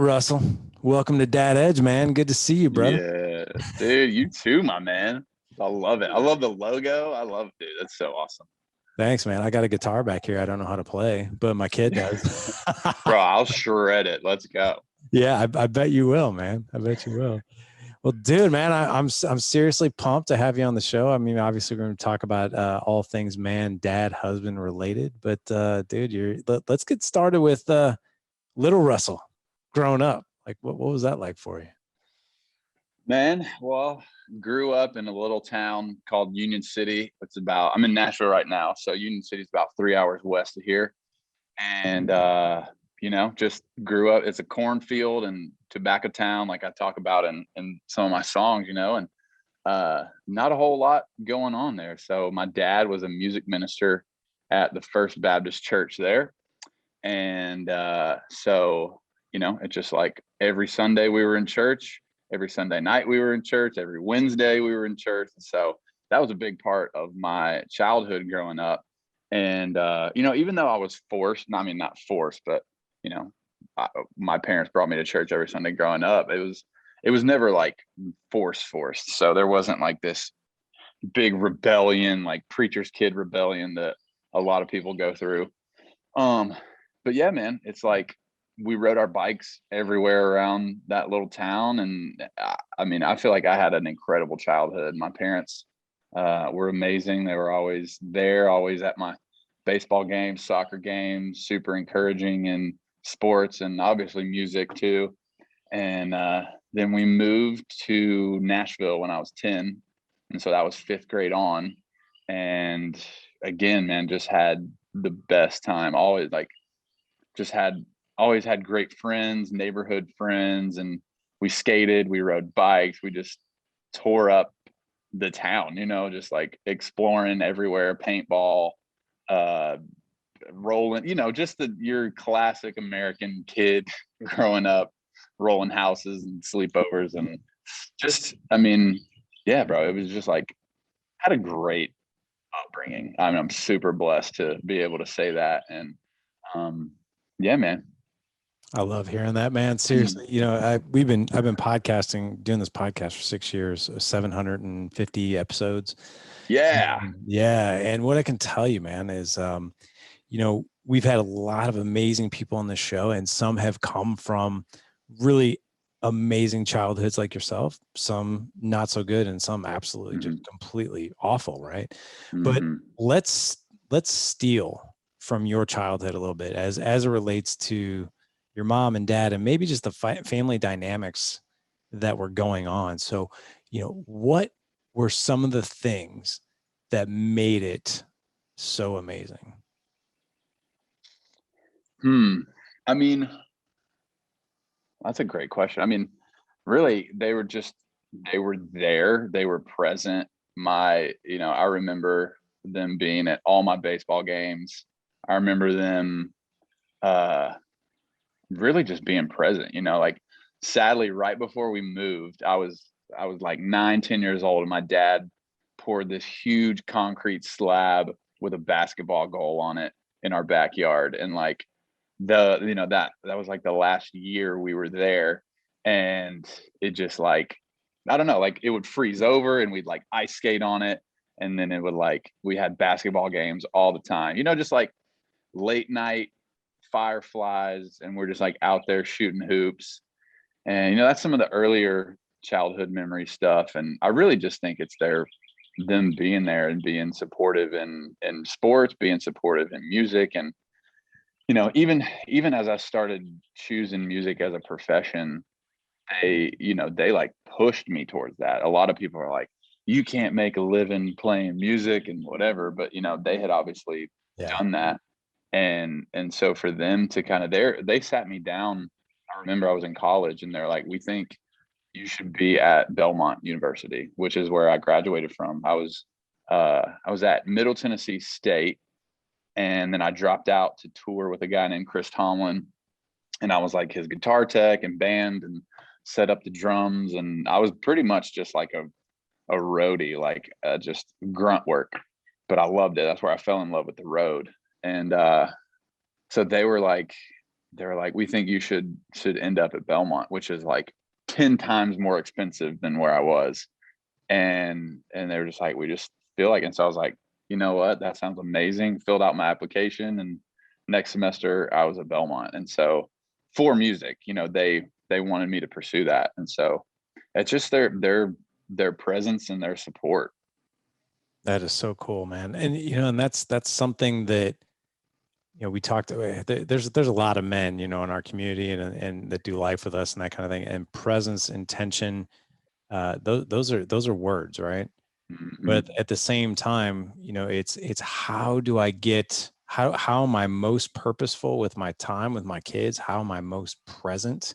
Russell. Welcome to Dad Edge, man. Good to see you, brother. Yeah, dude, you too, my man. I love it. I love the logo. I love it, dude. That's so awesome. Thanks, man. I got a guitar back here. I don't know how to play, but my kid does. Bro, I'll shred it. Let's go. Yeah, I bet you will, man. I bet you will. Well, dude, man, I'm seriously pumped to have you on the show. I mean, obviously, we're going to talk about all things man, dad, husband related. But, dude, let's get started with little Russell growing up. Like, what was that like for you? Man, well, grew up in a little town called Union City. I'm in Nashville right now. So Union City is about 3 hours west of here. And, just grew up. It's a cornfield and tobacco town, like I talk about in some of my songs, and not a whole lot going on there. So my dad was a music minister at the First Baptist Church there. And it's just like every Sunday we were in church. Every Sunday night we were in church. Every Wednesday we were in church. And so that was a big part of my childhood growing up. And, even though I was forced, not forced, but, my parents brought me to church every Sunday growing up. It was never like forced. So there wasn't like this big rebellion, like preacher's kid rebellion that a lot of people go through. But yeah, man, it's like, we rode our bikes everywhere around that little town. And I feel like I had an incredible childhood. My parents were amazing. They were always there, always at my baseball games, soccer games, super encouraging in sports and obviously music too. And then we moved to Nashville when I was 10. And so that was fifth grade on. And again, man, just had the best time. Always had great friends, neighborhood friends, and we skated, we rode bikes, we just tore up the town, just like exploring everywhere, paintball, rolling, just your classic American kid growing up, rolling houses and sleepovers. And just, yeah, bro, it was just like, had a great upbringing. I'm super blessed to be able to say that. And yeah, man. I love hearing that, man. Seriously, I've been podcasting, doing this podcast for 6 years, 750 episodes. Yeah. Yeah. And what I can tell you, man, is, we've had a lot of amazing people on the show, and some have come from really amazing childhoods like yourself, some not so good, and some absolutely just completely awful. Right. But let's steal from your childhood a little bit as it relates to your mom and dad, and maybe just the family dynamics that were going on. So, what were some of the things that made it so amazing? That's a great question. Really, they were there, they were present. I remember them being at all my baseball games. I remember them, really just being present, like sadly, right before we moved, I was like 9-10 years old, and my dad poured this huge concrete slab with a basketball goal on it in our backyard. And like that was like the last year we were there. And it just like, I don't know, like it would freeze over and we'd like ice skate on it. And then it would we had basketball games all the time, just like late night fireflies, and we're just like out there shooting hoops. And that's some of the earlier childhood memory stuff. And I really just think it's them being there and being supportive in sports, being supportive in music. And even as I started choosing music as a profession, they like pushed me towards that. A lot of people are like, you can't make a living playing music and whatever, but they had obviously done that. And so for them to kind of they sat me down. I remember I was in college, and they're like, we think you should be at Belmont University, which is where I graduated from. I was at Middle Tennessee State, and then I dropped out to tour with a guy named Chris Tomlin, and I was like his guitar tech and band, and set up the drums. And I was pretty much just like a roadie, like just grunt work, but I loved it. That's where I fell in love with the road. And so they were like, they're like, we think you should end up at Belmont, which is like 10 times more expensive than where I was. And they were just like, we just feel like, and so I was like, you know what, that sounds amazing. Filled out my application, and next semester I was at Belmont. And so for music, you know, they wanted me to pursue that. And so it's just their presence and their support. That is so cool, man. And you know, and that's something that, you know, we talked about. There's a lot of men, you know, in our community and that do life with us and that kind of thing. And presence, intention, those are words, right? Mm-hmm. But at the same time, you know, it's how do I get, how am I most purposeful with my time with my kids? How am I most present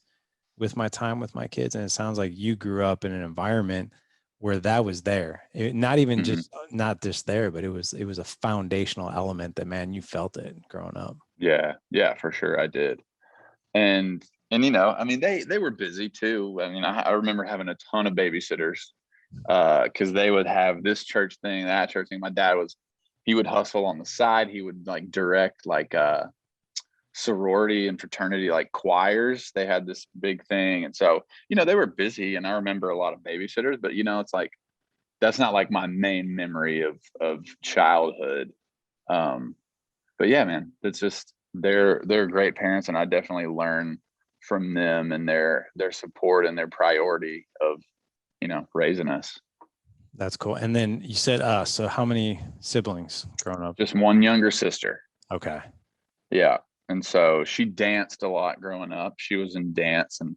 with my time with my kids? And it sounds like you grew up in an environment where that was there. Not even Mm-hmm. just not just there, but it was a foundational element that, man, you felt it growing up. Yeah, for sure I did. And you know, I mean, they were busy too. I mean, I remember having a ton of babysitters, because they would have this church thing, that church thing. My dad he would hustle on the side. He would like direct like sorority and fraternity like choirs. They had this big thing, and so, you know, they were busy. And I remember a lot of babysitters, but you know, it's like that's not like my main memory of childhood. Um, but yeah, man, it's just they're great parents, and I definitely learn from them and their support and their priority of, you know, raising us. That's cool. And then you said so how many siblings growing up? Just one younger sister. Okay. Yeah. And so she danced a lot growing up. She was in dance, and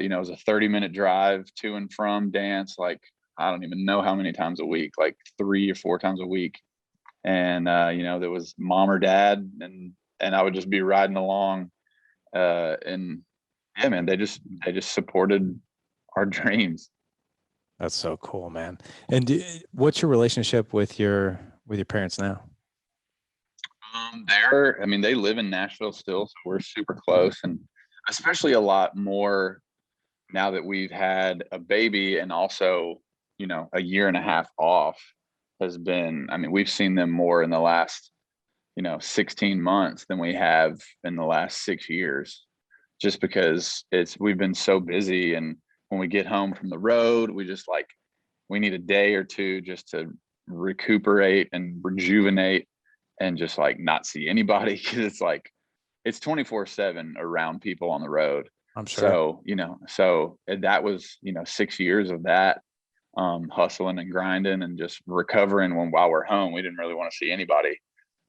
you know, it was a 30-minute drive to and from dance, like I don't even know how many times a week, like 3 or 4 times a week. And you know, there was mom or dad, and I would just be riding along. And yeah, man, they just supported our dreams. That's so cool, man. And what's your relationship with your parents now? I mean, they live in Nashville still, so we're super close, and especially a lot more now that we've had a baby, and also, you know, a year and a half off has been, I mean, we've seen them more in the last, you know, 16 months than we have in the last 6 years, just because we've been so busy. And when we get home from the road, we just like, we need a day or two just to recuperate and rejuvenate and just like not see anybody, because it's like it's 24/7 around people on the road. I'm sure. So, you know, so that was, you know, 6 years of that, hustling and grinding and just recovering. While we're home, we didn't really want to see anybody.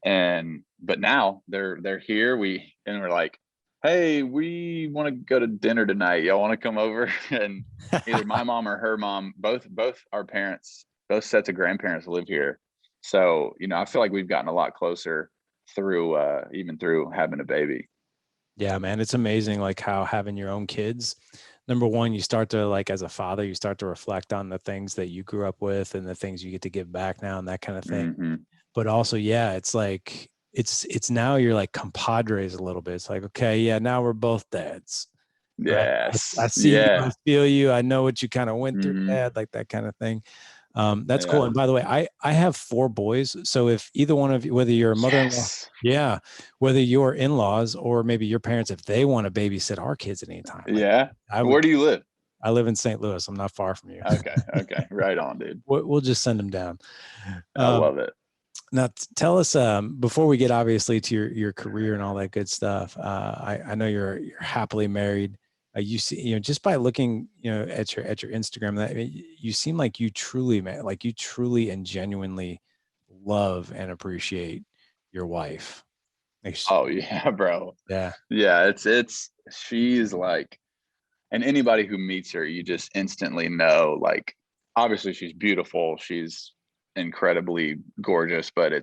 But now they're here. We're like, hey, we want to go to dinner tonight. Y'all want to come over? And either my mom or her mom, both our parents, both sets of grandparents live here. So, you know, I feel like we've gotten a lot closer through even through having a baby. Yeah, man, it's amazing like how having your own kids, number one, you start to, like, as a father, you start to reflect on the things that you grew up with and the things you get to give back now and that kind of thing. Mm-hmm. But also, yeah, it's like it's now you're like compadres a little bit. It's like, okay, yeah, now we're both dads. Right. I Yes. see you, I Yeah. feel you, I know what you kind of went through, Mm-hmm. dad, like that kind of thing. That's cool. Yeah. And by the way, I have 4 boys. So if either one of you, whether you're a mother-in-law, Yes. yeah, whether you're in-laws or maybe your parents, if they want to babysit our kids at any time, like Yeah. I would. Where do you live? I live in St. Louis. I'm not far from you. Okay. Okay. Right on, dude. We'll just send them down. I Um, love it. Now, tell us, before we get obviously to your career and all that good stuff. I know you're happily married. You see, you know, just by looking, you know, at your Instagram, that you seem like you truly, man, like you truly and genuinely love and appreciate your wife. Like, Oh yeah, bro. yeah, Yeah, she's like, and anybody who meets her, you just instantly know, like, obviously she's beautiful, she's incredibly gorgeous, but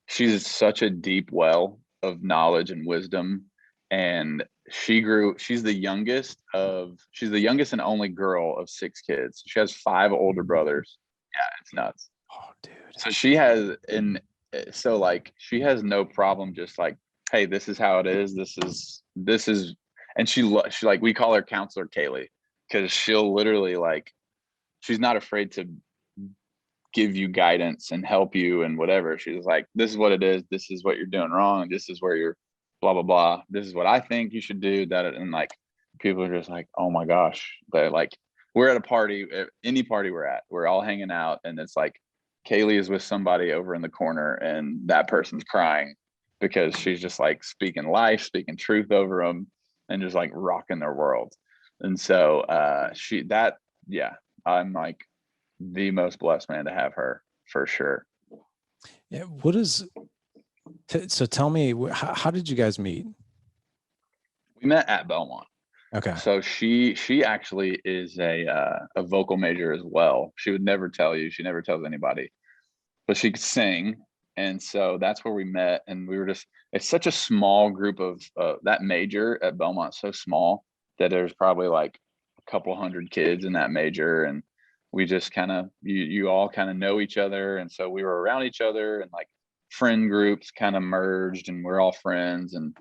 she's such a deep well of knowledge and wisdom. And she's the youngest and only girl of 6 kids. She has 5 older brothers. Yeah, it's nuts. oh, dude, So she has, and so like she has no problem just like, hey, this is how it is. This is, and she, like, we call her Counselor Kaylee, because she'll literally, like, she's not afraid to give you guidance and help you and whatever. She's like, this is what it is. This is what you're doing wrong. This is where blah, blah, blah. This is what I think you should do. That, and like, people are just like, oh my gosh. They're like, we're at a party, any party we're at, we're all hanging out. And it's like, Kaylee is with somebody over in the corner and that person's crying because she's just like speaking life, speaking truth over them and just like rocking their world. And so yeah, I'm like the most blessed man to have her for sure. Yeah. So tell me, how did you guys meet? We met at Belmont. Okay. So she actually is a vocal major as well. She would never tell you. She never tells anybody, but she could sing. And so that's where we met. And we were just, it's such a small group of that major at Belmont, so small that there's probably like a couple hundred kids in that major. And we just kind of, you all kind of know each other. And so we were around each other and like friend groups kind of merged and we're all friends. And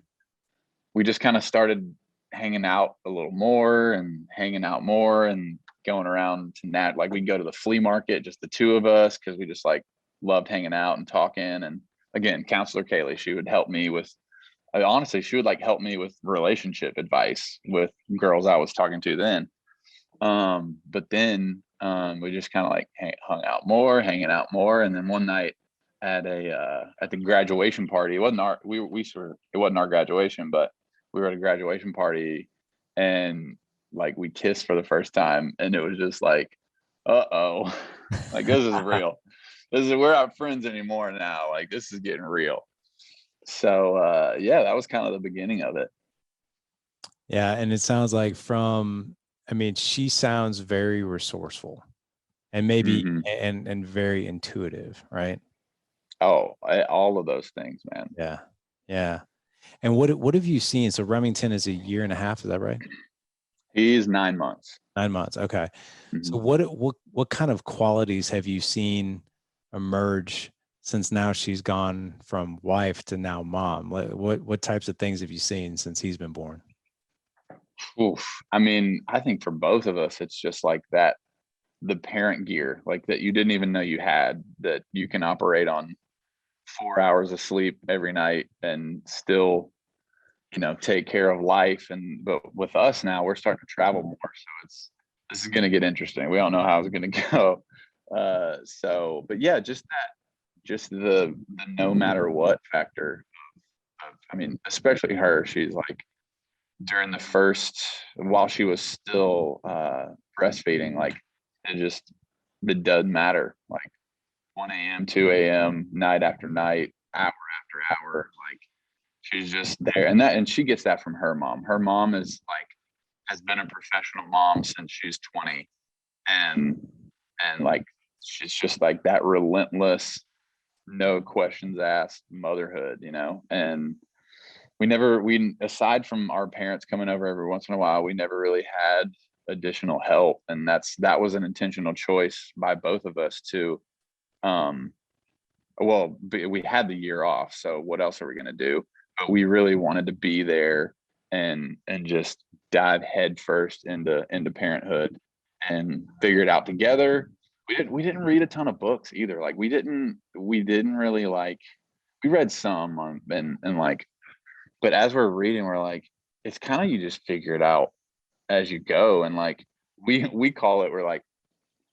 we just kind of started hanging out a little more and hanging out more and going around to like we'd go to the flea market, just the two of us, because we just like loved hanging out and talking. And again, Counselor Kaylee, she would help me with, honestly, she would like help me with relationship advice with girls I was talking to then. But then we just kind of like hung out more, hanging out more. And then one night at the graduation party, it wasn't our, it wasn't our graduation, but we were at a graduation party and like we kissed for the first time. And it was just like, uh-oh, like this is real. We're not friends anymore now. Like this is getting real. So yeah, that was kind of the beginning of it. Yeah. And it sounds like she sounds very resourceful and maybe, and very intuitive, right? Oh, all of those things, man. Yeah. Yeah. And what have you seen? So Remington is 1.5 years, is that right? He's 9 months. 9 months. Okay. So what kind of qualities have you seen emerge since now she's gone from wife to now mom? What types of things have you seen since he's been born? Oof. I mean, I think for both of us, it's just like that, the parent gear, like that you didn't even know you had, that you can operate on 4 hours of sleep every night and still, take care of life. But with us now, we're starting to travel more. So this is going to get interesting. We don't know how it's going to go. But yeah, just the no matter what factor. I mean, especially her, she's like during the first, while she was still breastfeeding, like it doesn't matter. Like 1 a.m., 2 a.m., night after night, hour after hour, like she's just there. And she gets that from her mom. Her mom has been a professional mom since she's 20. And like, she's just like that relentless, no questions asked motherhood, and we aside from our parents coming over every once in a while, we never really had additional help. And that was an intentional choice by both of us to, well, we had the year off, so what else are we going to do? But we really wanted to be there and just dive headfirst into parenthood and figure it out together. We didn't read a ton of books either. Like we didn't really like, we read some and like, but as we're reading, we're like, it's kind of, you just figure it out as you go. And like, we call it, we're like,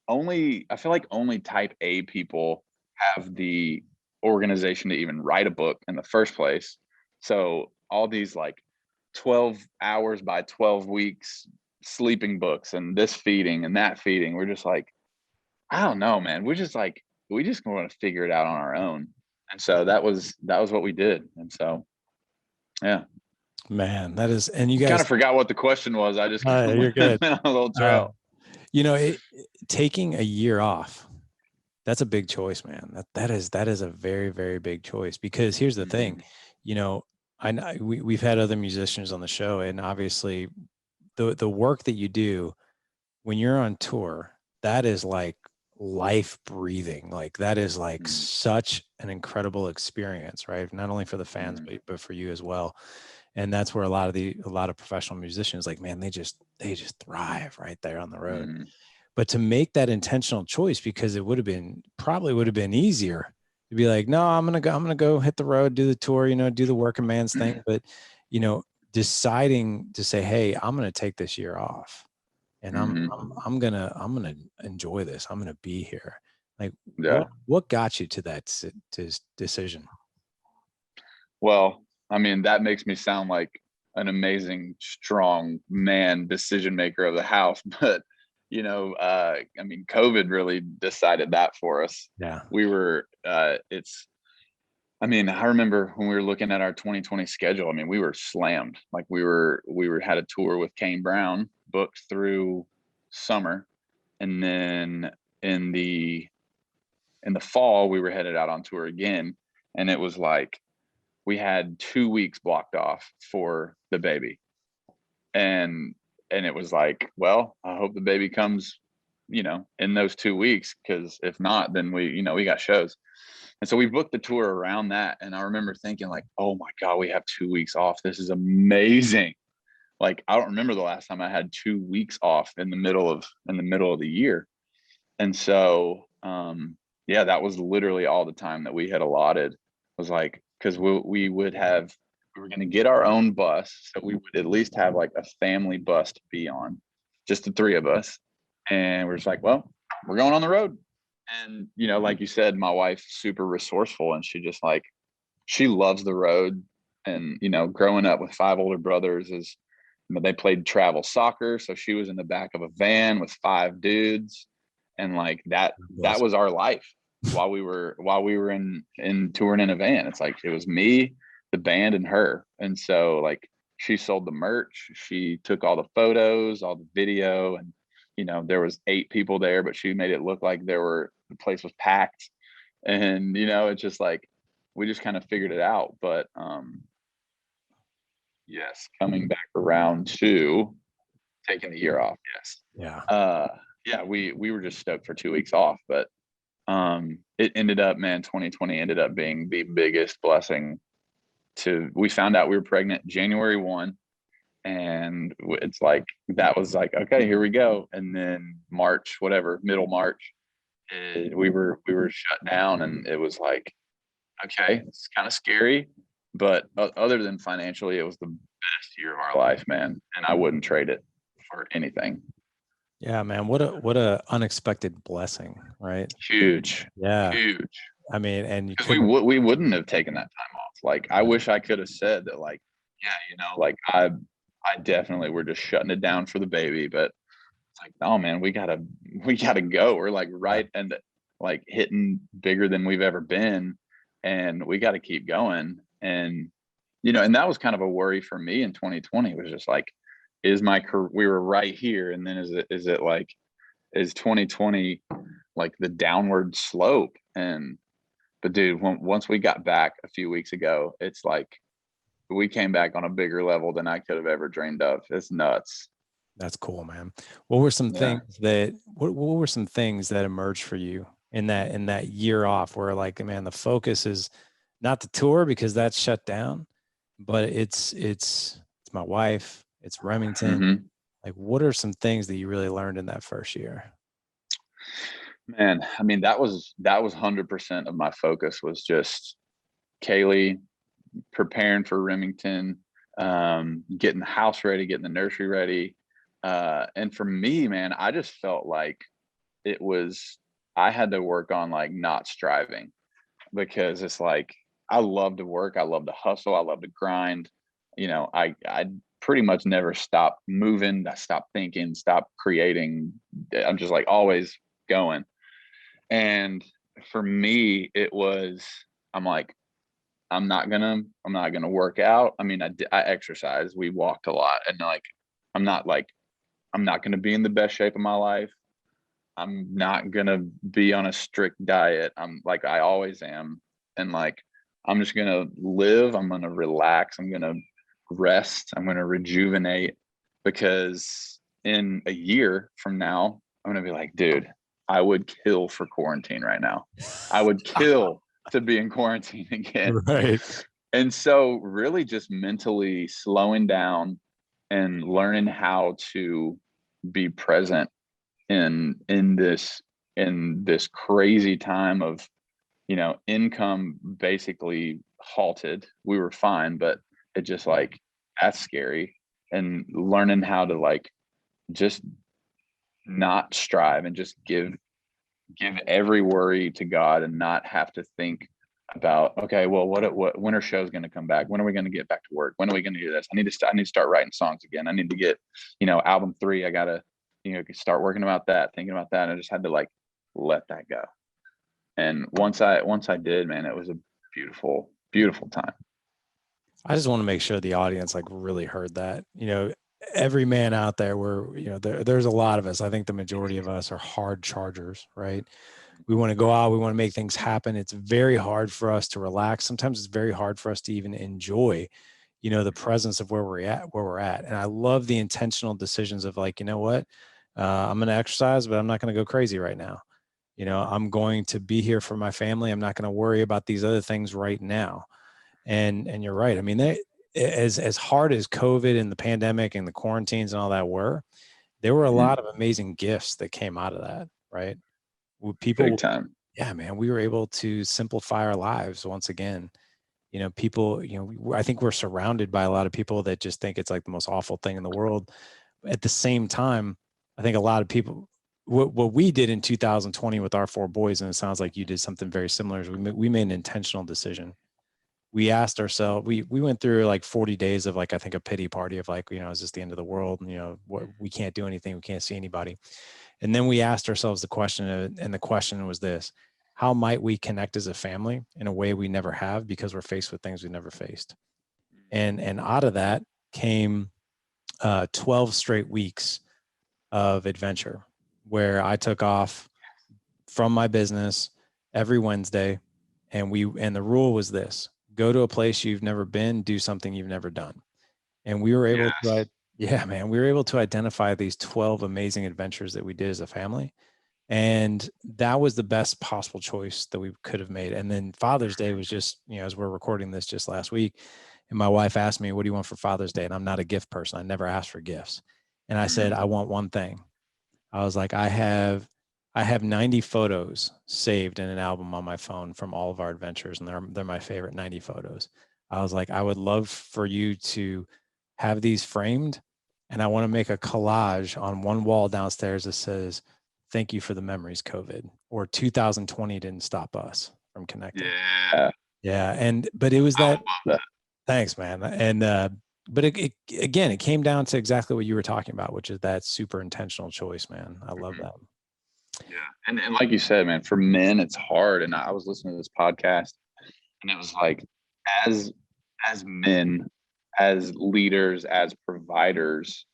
I feel like only type A people have the organization to even write a book in the first place. So all these like 12 hours by 12 weeks sleeping books and this feeding and that feeding, we're just like, I don't know, man. We just want to figure it out on our own. And so that was what we did. And so, yeah, man, that is, and you guys kind of forgot what the question was. I just you're good. Went on a little trail. Taking a year off, that's a big choice, man. That is a very, very big choice, because here's the thing, I know we've had other musicians on the show, and obviously the work that you do when you're on tour, that is like life breathing. Like that is like such an incredible experience, right? Not only for the fans, but for you as well. And that's where a lot of professional musicians, like, man, they just thrive right there on the road. But to make that intentional choice, because it probably would have been easier to be like, no, I'm gonna go hit the road, do the tour, you know, do the working man's thing. But, you know, deciding to say, hey, I'm gonna take this year off, and I'm gonna enjoy this. I'm gonna be here. Like, Yeah. what got you to that decision? Well, I mean, that makes me sound like an amazing, strong man, decision maker of the house. But, you know, I mean, COVID really decided that for us. Yeah. We were, I mean, I remember when we were looking at our 2020 schedule, I mean, we were slammed. Like had a tour with Kane Brown booked through summer. And then in the, in the fall, we were headed out on tour again. And it was like, we had 2 weeks blocked off for the baby. And it was like, well, I hope the baby comes, you know, in those 2 weeks, because if not, then we, you know, we got shows. And so we booked the tour around that. And I remember thinking like, oh my God, we have 2 weeks off. This is amazing. Like, I don't remember the last time I had 2 weeks off in the middle of the year. And so yeah, that was literally all the time that we had allotted. Was like, because we were going to get our own bus, so we would at least have like a family bus to be on, just the three of us. And we're just like, well, we're going on the road. And, you know, like you said, my wife's super resourceful, and she loves the road. And, you know, growing up with five older brothers, they played travel soccer, so she was in the back of a van with five dudes, and like that was our life while we were in touring in a van. It's like, it was me, the band, and her. And so like, she sold the merch, she took all the photos, all the video, and, you know, there was 8 people there, but she made it look like the place was packed. And, you know, it's just like, we just kind of figured it out. But yes, coming back around to taking the year off. Yes. Yeah. Yeah, we were just stoked for 2 weeks off. But it ended up, man, 2020 ended up being the biggest blessing. We found out we were pregnant January 1, and it's like, that was like, okay, here we go. And then March, whatever, middle March, we were shut down, and it was like, okay, it's kind of scary. But other than financially, it was the best year of our life, man, and I wouldn't trade it for anything. Yeah, man. What a unexpected blessing, right? Huge. Yeah. Huge. I mean, and you Because couldn't. we wouldn't have taken that time off. Like, I wish I could have said that, like, yeah, you know, like, I definitely, we're just shutting it down for the baby. But it's like, no, man, we gotta go. We're like right, and like hitting bigger than we've ever been, and we got to keep going. And, you know, and that was kind of a worry for me in 2020. It was just like, is my career, we were right here, and then is it like, is 2020 like the downward slope? And but dude, once we got back a few weeks ago, it's like we came back on a bigger level than I could have ever dreamed of. It's nuts. That's cool, man. What were some things that what were some things that emerged for you in that year off, where like, man, the focus is not the tour because that's shut down, but it's my wife, it's Remington. Mm-hmm. Like, what are some things that you really learned in that first year? Man, I mean, that was 100% of my focus, was just Kaylee, preparing for Remington, getting the house ready, getting the nursery ready. And for me, man, I just felt like I had to work on like not striving, because it's like, I love to work, I love to hustle, I love to grind. You know, I pretty much never stop moving, I stop thinking, stop creating. I'm just like always going. And for me, it was, I'm like, I'm not gonna work out. I mean, I exercise, we walked a lot, and like, I'm not like, I'm not gonna be in the best shape of my life. I'm not gonna be on a strict diet. I'm like, I always am. And like, I'm just gonna live, I'm gonna relax, I'm gonna rest, I'm gonna rejuvenate, because in a year from now, I'm gonna be like, dude, I would kill for quarantine right now. I would kill to be in quarantine again. Right. And so really just mentally slowing down and learning how to be present in this crazy time of income basically halted. We were fine, but it just like, that's scary. And learning how to like just not strive and just give every worry to God and not have to think about, okay, well, when are shows going to come back? When are we going to get back to work? When are we going to do this? I need to start writing songs again. I need to get, album 3. I got to, start working about that, thinking about that. And I just had to like, let that go. And once I did, man, it was a beautiful, beautiful time. I just want to make sure the audience like really heard that, every man out there there's a lot of us. I think the majority of us are hard chargers, right? We want to go out, we want to make things happen. It's very hard for us to relax. Sometimes it's very hard for us to even enjoy, the presence of where we're at. And I love the intentional decisions of like, you know what, I'm going to exercise, but I'm not going to go crazy right now. I'm going to be here for my family. I'm not going to worry about these other things right now. And you're right. I mean, as hard as COVID and the pandemic and the quarantines and all that there were a lot of amazing gifts that came out of that, right? People, big time. Yeah, man, we were able to simplify our lives once again. People, I think we're surrounded by a lot of people that just think it's like the most awful thing in the world. At the same time, I think a lot of people, what we did in 2020 with our 4 boys, and it sounds like you did something very similar, is we made an intentional decision. We asked ourselves, we went through like 40 days of like, I think a pity party of like, is this the end of the world? What, we can't do anything. We can't see anybody. And then we asked ourselves the question, and the question was this: how might we connect as a family in a way we never have, because we're faced with things we never faced? And out of that came 12 straight weeks of adventure, where I took off from my business every Wednesday. And the rule was this: go to a place you've never been, do something you've never done. And we were able to, we were able to identify these 12 amazing adventures that we did as a family. And that was the best possible choice that we could have made. And then Father's Day was just, as we're recording this just last week, and my wife asked me, what do you want for Father's Day? And I'm not a gift person. I never asked for gifts. And I said, I want one thing. I was like, I have 90 photos saved in an album on my phone from all of our adventures. And they're my favorite 90 photos. I was like, I would love for you to have these framed. And I want to make a collage on one wall downstairs that says, thank you for the memories, COVID, or 2020 didn't stop us from connecting. Yeah. Yeah. But it was that. Thanks, man. And, but again, it came down to exactly what you were talking about, which is that super intentional choice, man. I love that. Yeah. And like you said, man, for men, it's hard. And I was listening to this podcast, and it was like, as men, as leaders, as providers,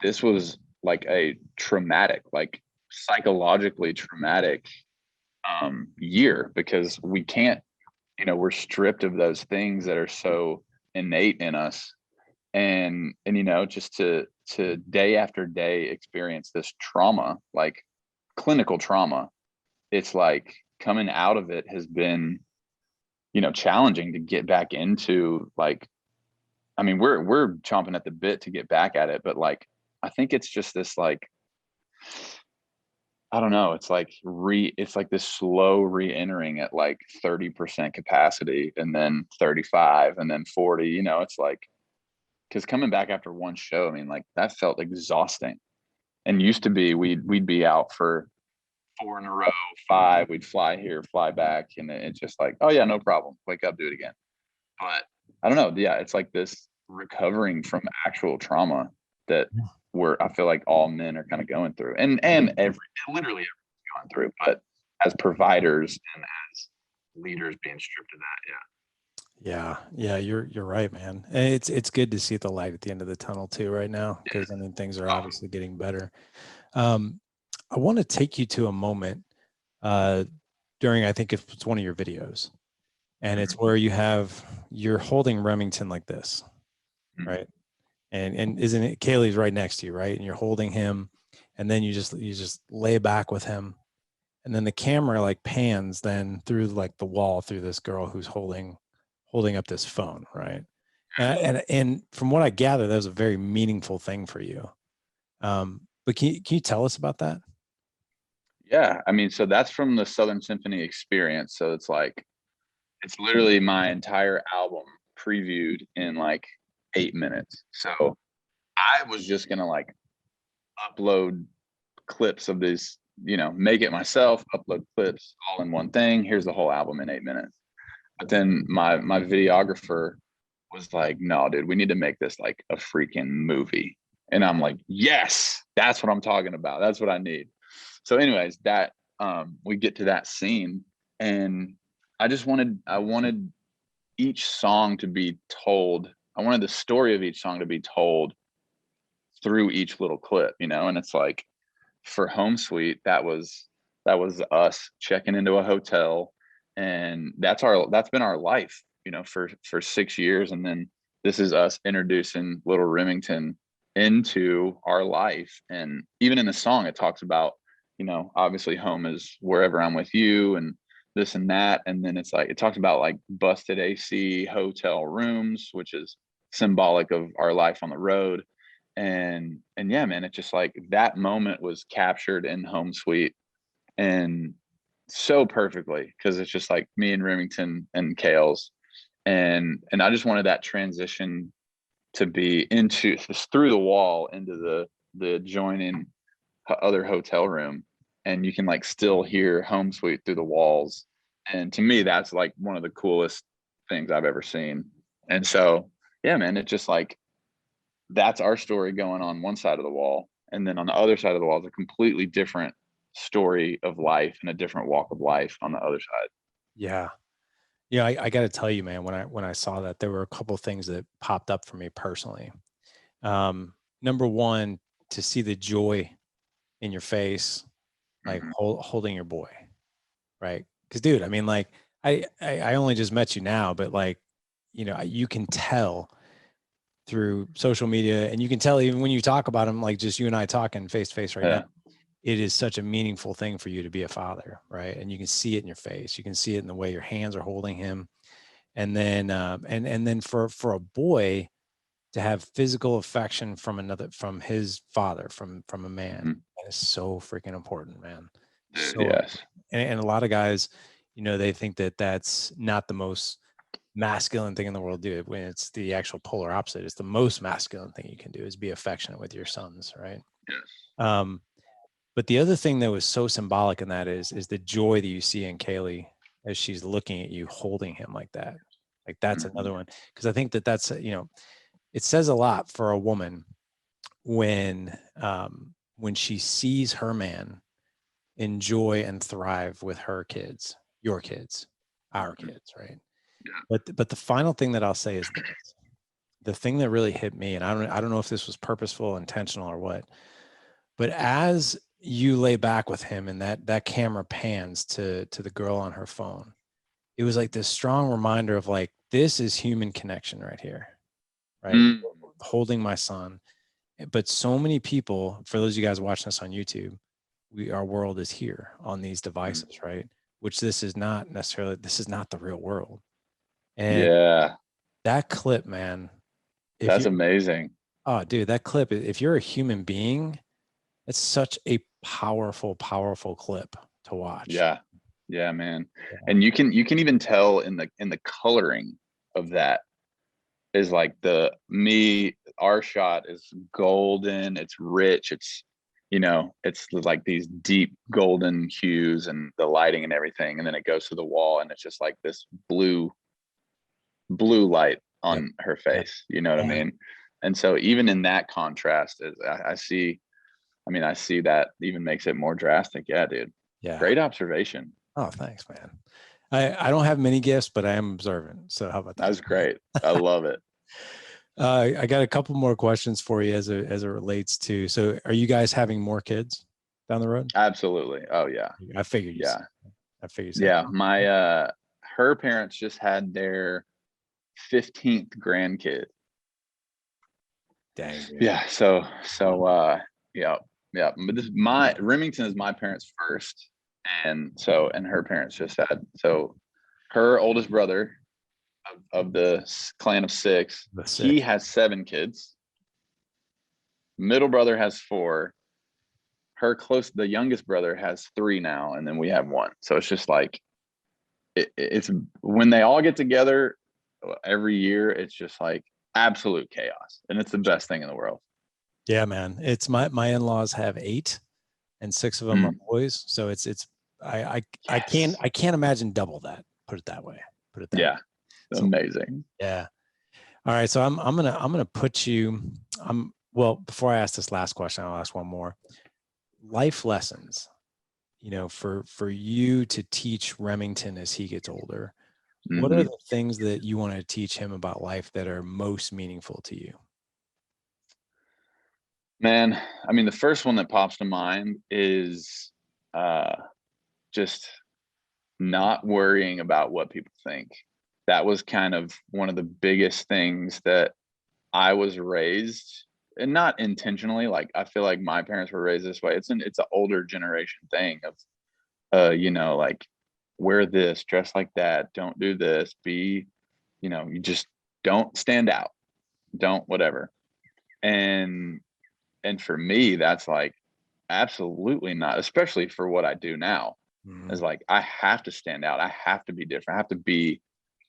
this was like a traumatic, like psychologically traumatic year, because we can't, we're stripped of those things that are so innate in us. And just to day after day experience this trauma, like clinical trauma, it's like coming out of it has been, challenging to get back into. Like, I mean, we're chomping at the bit to get back at it, but like, I think it's just this, like, I don't know, it's like this slow re-entering at like 30% capacity, and then 35, and then 40. It's like, because coming back after one show, I mean, like, that felt exhausting. And used to be, we'd be out for 4 in a row, 5, we'd fly here, fly back, and it's just like, oh yeah, no problem, wake up, do it again. But I don't know, yeah, it's like this recovering from actual trauma that I feel like all men are kind of going through, and literally everyone's going through, but as providers and as leaders being stripped of that. Yeah, you're right, man. And it's good to see the light at the end of the tunnel too right now, because I mean, things are obviously getting better. I want to take you to a moment during, I think it's one of your videos, and it's where you're holding Remington like this, right? And isn't it, Kaylee's right next to you, right? And you're holding him, and then you just lay back with him, and then the camera like pans then through like the wall through this girl who's holding up this phone, right? And from what I gather, that was a very meaningful thing for you. But can you tell us about that? Yeah, I mean, so that's from the Southern Symphony experience. So it's like, it's literally my entire album previewed in like 8 minutes. So I was just gonna like upload clips of this, make it myself, upload clips all in one thing. Here's the whole album in 8 minutes. But then my videographer was like, no, dude, we need to make this like a freaking movie. And I'm like, yes, that's what I'm talking about. That's what I need. So anyways, that we get to that scene, and I wanted each song to be told. I wanted the story of each song to be told through each little clip, and it's like for Home Sweet, that was us checking into a hotel, and that's been our life, for 6 years. And then this is us introducing little Remington into our life. And even in the song, it talks about, obviously home is wherever I'm with you and this and that. And then it's like, it talks about like busted AC hotel rooms, which is symbolic of our life on the road. And yeah, man, it's just like that moment was captured in Home Sweet, and so perfectly, because it's just like me and Remington and Kales, and I just wanted that transition to be into through the wall into the adjoining other hotel room, and you can like still hear Home Sweet through the walls. And to me, that's like one of the coolest things I've ever seen. And so yeah, man, it's just like that's our story going on one side of the wall, and then on the other side of the wall is a completely different story of life and a different walk of life on the other side. Yeah. Yeah, I got to tell you, man, when I saw that, there were a couple of things that popped up for me personally. Number one, to see the joy in your face, like Mhm. holding your boy, right? Because, dude, I mean, like, I only just met you now, but like, you can tell through social media, and you can tell even when you talk about him, like just you and I talking face to face right now. Yeah. It is such a meaningful thing for you to be a father, right? And you can see it in your face. You can see it in the way your hands are holding him. And then and then for a boy to have physical affection from his father, from a man, Mhm. that is so freaking important, man. Dude, So yes. important. And a lot of guys, they think that that's not the most masculine thing in the world to do, when it's the actual polar opposite. It's the most masculine thing you can do is be affectionate with your sons, right? Yes. um but the other thing that was so symbolic in that is the joy that you see in Kaylee as she's looking at you holding him like that. Like that's Mhm. another one, because I think that that's it says a lot for a woman when she sees her man enjoy and thrive with her kids, your kids, our Mhm. kids, right? Yeah. But the final thing that I'll say is this: the thing that really hit me, and I don't know if this was purposeful, intentional, or what, but as you lay back with him and that camera pans to the girl on her phone, it was like this strong reminder of like, this is human connection right here, right? Mm. Holding my son. But so many people, for those of you guys watching this on YouTube, our world is here on these Mhm. devices, right? Which this is not the real world. And Yeah, that clip, man, if that's you amazing. oh dude, that clip, if you're a human being, it's such a powerful, powerful clip to watch. Yeah. Yeah, man. Yeah. And you can even tell in the coloring of that is like our shot is golden, it's rich, it's like these deep golden hues and the lighting and everything. And then it goes to the wall and it's just like this blue light Yep. on her Yep. face. You know what I Yeah. mean? And so even in that contrast, I see that even makes it more drastic. Yeah, dude. Yeah. Great observation. Oh, thanks, man. I don't have many gifts, but I am observant. So how about That that? was great. I love it. I got a couple more questions for you as it relates to. So, are you guys having more kids down the road? Absolutely. Oh yeah. I figured you Yeah. said. I figured you said. Yeah. Her parents just had their 15th grandkid. Dang, dude. Yeah. Yeah. Yeah. But my Remington is my parents first. And her parents just had, so her oldest brother of the clan of six, The he six. has 7 kids. Middle brother has 4. the youngest brother has 3 now, and then we have 1. So it's just like, it's when they all get together every year, it's just like absolute chaos, and it's the best thing in the world. Yeah, man. It's my in-laws have 8, and 6 of them are boys. So I can't imagine double that. Put it that way. Yeah. So, amazing. yeah. All right. So I'm gonna put you. Well, before I ask this last question, I'll ask one more. Life lessons, for you to teach Remington as he gets older. What are the things that you want to teach him about life that are most meaningful to you? Man, I mean, the first one that pops to mind is just not worrying about what people think. That was kind of one of the biggest things that I was raised, and not intentionally. Like, I feel like my parents were raised this way. It's an older generation thing of, like, wear this, dress like that, don't do this, be, you just don't stand out, don't whatever. And for me, that's like, absolutely not, especially for what I do now. Is like, I have to stand out. I have to be different. I have to be,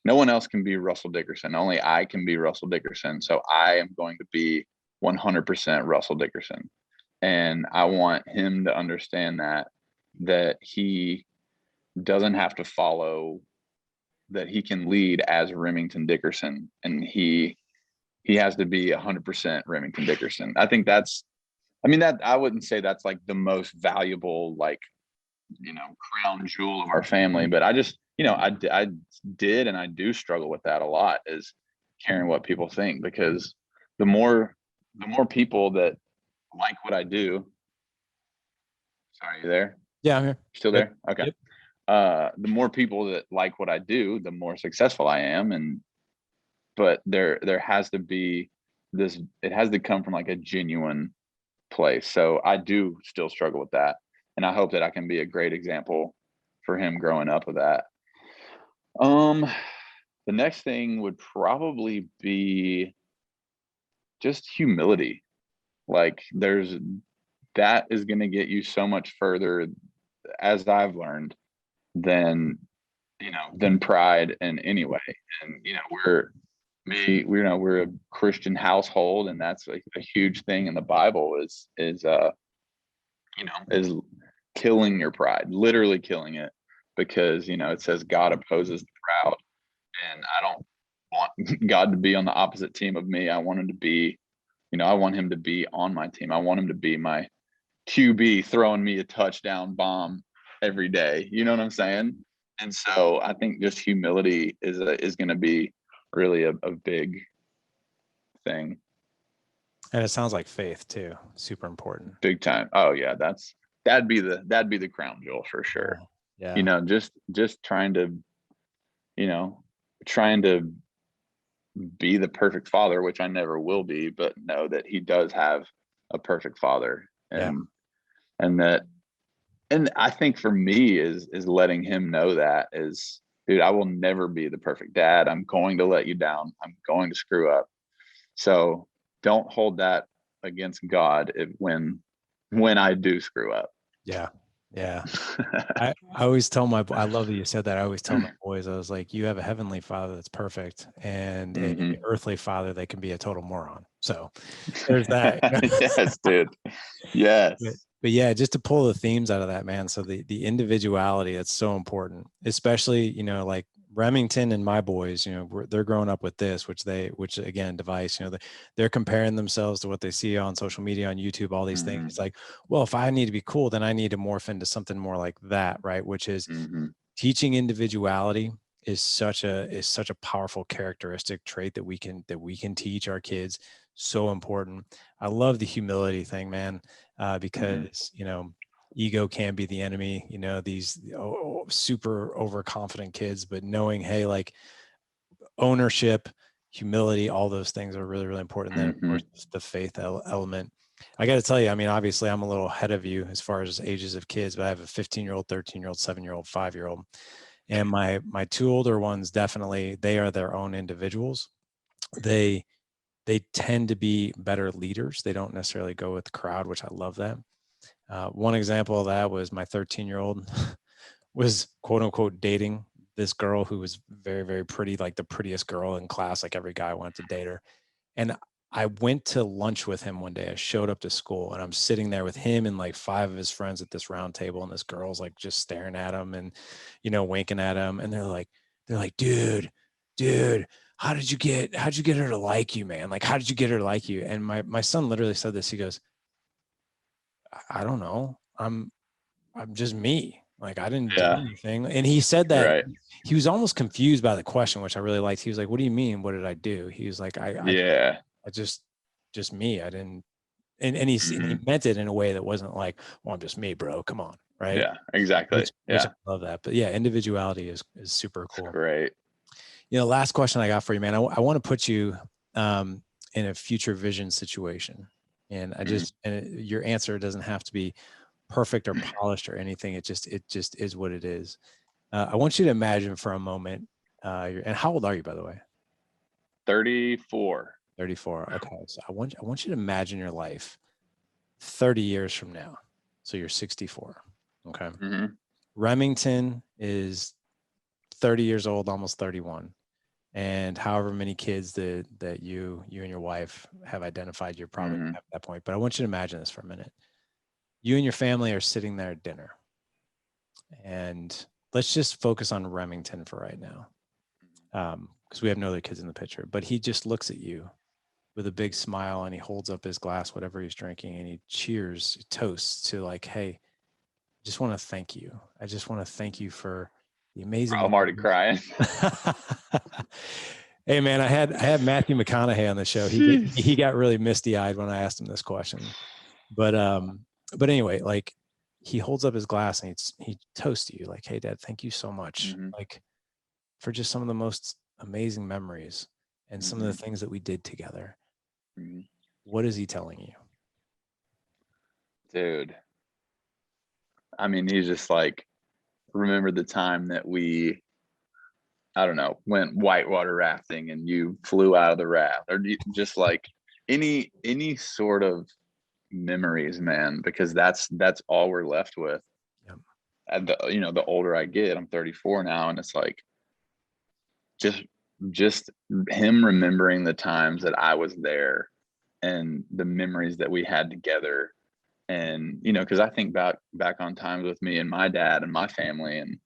no one else can be Russell Dickerson. Only I can be Russell Dickerson. So I am going to be 100% Russell Dickerson. And I want him to understand that he doesn't have to follow, that he can lead as Remington Dickerson, and he has to be 100% Remington Dickerson. I think that I wouldn't say that's like the most valuable, like, crown jewel of our family, but I just, I did, and I do struggle with that a lot, is caring what people think, because the more people that like what I do. Sorry, you there? Yeah, I'm here. Still there? Okay. Yep. The more people that like what I do, the more successful I am. But there has to be this, it has to come from like a genuine place. So I do still struggle with that. And I hope that I can be a great example for him growing up with that. The next thing would probably be just humility. Like, that is going to get you so much further, as I've learned, than pride in any way. And, we're a Christian household, and that's like a huge thing in the Bible is killing your pride, literally killing it, because, it says God opposes the proud, and I don't want God to be on the opposite team of me. I want him to be, I want him to be on my team. I want him to be my QB, throwing me a touchdown bomb every day. You know what I'm saying? And so I think just humility is going to be really a big thing. And it sounds like faith too. Super important. Big time. Oh yeah. That'd be the crown jewel for sure. Yeah. Just trying to be the perfect father, which I never will be, but know that he does have a perfect father. And I think for me is letting him know that is, dude, I will never be the perfect dad. I'm going to let you down. I'm going to screw up. So don't hold that against God when I do screw up. Yeah. Yeah. I always tell I love that you said that. I always tell my boys, I was like, you have a heavenly father that's perfect, and an earthly father that can be a total moron. So there's that. Yes, dude. Yes. But yeah, just to pull the themes out of that, man. So the individuality, that's so important, especially, like Remington and my boys, they're growing up with this, which again, device, they're comparing themselves to what they see on social media, on YouTube, all these things. It's like, well, if I need to be cool, then I need to morph into something more like that. Right. Which is teaching individuality is such a powerful characteristic trait that we can teach our kids. So important. I love the humility thing, man, because, ego can be the enemy, these super overconfident kids, but knowing, hey, like ownership, humility, all those things are really, really important. Then of course the faith element. I got to tell you, I mean, obviously I'm a little ahead of you as far as ages of kids, but I have a 15-year-old, 13-year-old, 7-year-old, 5-year-old. And my 2 older ones, definitely, they are their own individuals. They tend to be better leaders. They don't necessarily go with the crowd, which I love that. One example of that was my 13-year-old was quote unquote dating this girl who was very, very pretty, like the prettiest girl in class. Like every guy wanted to date her. And I went to lunch with him one day. I showed up to school and I'm sitting there with him and like 5 of his friends at this round table. And this girl's like just staring at him and, winking at him. And they're like, dude, how'd you get her to like you, man? Like, how did you get her to like you? And my son literally said this. He goes, I don't know. I'm just me. Like, I didn't do anything. And he said that he was almost confused by the question, which I really liked. He was like, what do you mean? What did I do? He was like, I just me. I didn't. And he meant it in a way that wasn't like, well, I'm just me, bro. Come on. Right. Yeah, exactly. Which I love that. But yeah, individuality is super cool. That's great. Last question I got for you, man. I want to put you in a future vision situation. And and your answer doesn't have to be perfect or polished or anything. It just is what it is. I want you to imagine for a moment. And how old are you, by the way? 34. 34. Okay. So I want you to imagine your life 30 years from now. So you're 64. Okay. Remington is 30 years old, almost 31. And however many kids that you and your wife have identified, you're probably at that point. But I want you to imagine this for a minute. You and your family are sitting there at dinner. And let's just focus on Remington for right now. Because we have no other kids in the picture. But he just looks at you with a big smile and he holds up his glass, whatever he's drinking, and he cheers, toasts to like, hey, I just want to thank you. I just want to thank you for the amazing. I'm already crying. Hey man, I had Matthew McConaughey on the show. He got really misty eyed when I asked him this question. But anyway, like he holds up his glass and he toasts to you like, hey Dad, thank you so much. Like for just some of the most amazing memories and some of the things that we did together. What is he telling you? Dude. I mean, he's just like, remember the time that we, I don't know, went whitewater rafting and you flew out of the raft, or just like any sort of memories, man, because that's all we're left with. Yep. The older I get, I'm 34 now, and it's like just him remembering the times that I was there and the memories that we had together. And, because I think back on times with me and my dad and my family and,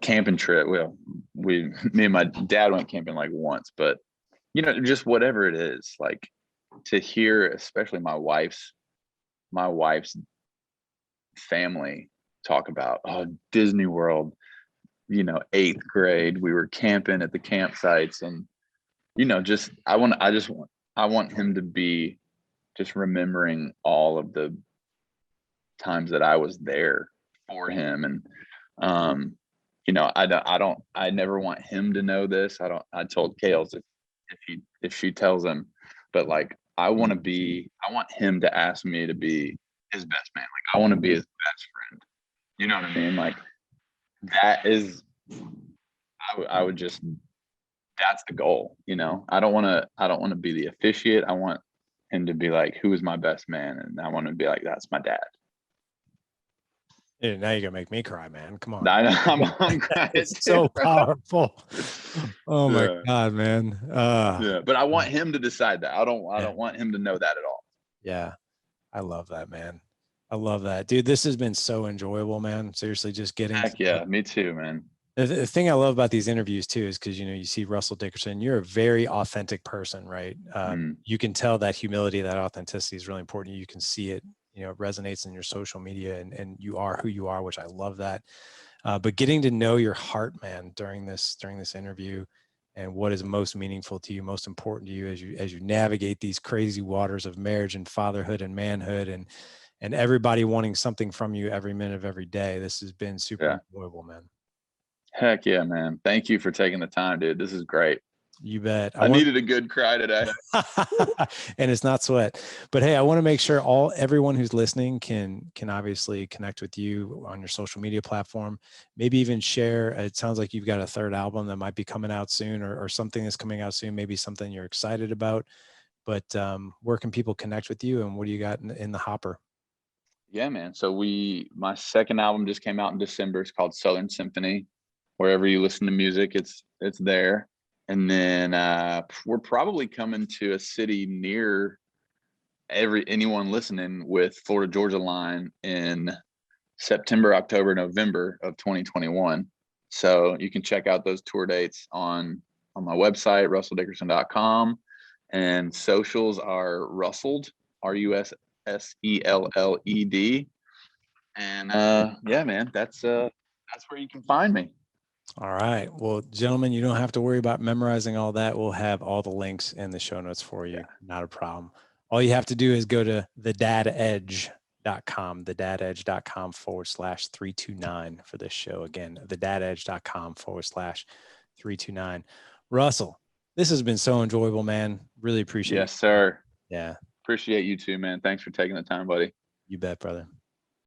camping trip. Well, me and my dad went camping like once, but, just whatever it is, like to hear, especially my wife's family talk about, Disney World, 8th grade, we were camping at the campsites and, I want him to be just remembering all of the times that I was there for him. And, I never want him to know this. I told Kales if she tells him, but like, I want him to ask me to be his best man. Like I want to be his best friend. You know what I mean? Like that is, I would just, that's the goal. I don't want to be the officiate. I want him to be like, who is my best man? And I want to be like, that's my dad. Dude, now you're gonna make me cry, man. Come on. I know, I'm crying. It's so powerful. Oh my God, man. Yeah, but I want him to decide that. I don't want him to know that at all. Yeah. I love that, man. I love that. Dude, this has been so enjoyable, man. Seriously, just getting. Heck yeah, me too, man. The thing I love about these interviews too is because you see Russell Dickerson, you're a very authentic person, right? You can tell that humility, that authenticity is really important. You can see it, it resonates in your social media, and you are who you are, which I love that. But getting to know your heart, man, during this interview, and what is most meaningful to you, most important to you as you navigate these crazy waters of marriage and fatherhood and manhood, and everybody wanting something from you every minute of every day. This has been super enjoyable, man. Heck yeah, man. Thank you for taking the time, dude. This is great. You bet. I needed a good cry today. And it's not sweat. But hey, I want to make sure everyone who's listening can obviously connect with you on your social media platform. Maybe even share. It sounds like you've got a third album that might be coming out soon, or something that's coming out soon, maybe something you're excited about. But where can people connect with you, and what do you got in the hopper? Yeah, man. So my second album just came out in December. It's called Southern Symphony. Wherever you listen to music, it's there. And then we're probably coming to a city near anyone listening with Florida Georgia Line in September, October, November of 2021. So you can check out those tour dates on my website, russelldickerson.com. And socials are Russled, RUSSELLED. And yeah, man, that's where you can find me. All right. Well, gentlemen, you don't have to worry about memorizing all that. We'll have all the links in the show notes for you. Yeah. Not a problem. All you have to do is go to thedadedge.com, thedadedge.com/329 for this show. Again, thedadedge.com/329. Russell, this has been so enjoyable, man. Really appreciate it. Yes, sir. Yeah. Appreciate you too, man. Thanks for taking the time, buddy. You bet, brother.